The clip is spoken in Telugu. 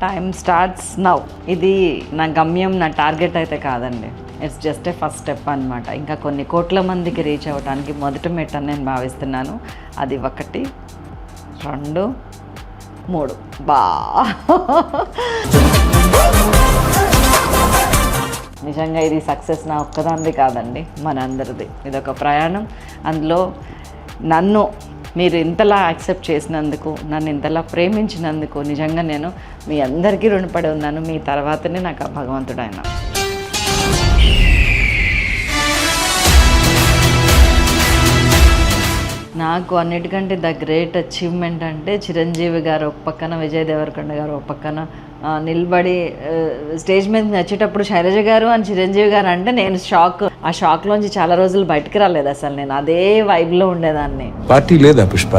Time starts now. ఇది నా గమ్యం, నా టార్గెట్ అయితే కాదండి. It's just a first step అనమాట. ఇంకా కొన్ని కోట్ల మందికి రీచ్ అవ్వడానికి మొదటి మెట్టు అని నేను భావిస్తున్నాను. అది 1, 2, 3 బా. నిజంగా ఇది సక్సెస్ నా ఒక్కదానిది కాదండి, మనందరిది. ఇదొక ప్రయాణం. అందులో నన్ను మీరు ఇంతలా యాక్సెప్ట్ చేసినందుకు, నన్ను ఇంతలా ప్రేమించినందుకు నిజంగా నేను మీ అందరికీ రుణపడి ఉన్నాను. మీ తర్వాతనే నాకు ఆ భగవంతుడు ఆయన. నాకు అన్నిటికంటే ద గ్రేట్ అచీవ్మెంట్ అంటే చిరంజీవి గారు ఒక పక్కన, విజయ్ దేవరకొండ గారు ఒక పక్కన నిలబడి స్టేజ్ మీద నచ్చేటప్పుడు శైలజ గారు అని చిరంజీవి గారు అంటే నేను షాక్. ఆ షాక్లోంచి చాలా రోజులు బయటకు రాలేదు అసలు. నేను అదే వైబ్లో ఉండేదాన్ని. పార్టీ లేదా పుష్ప?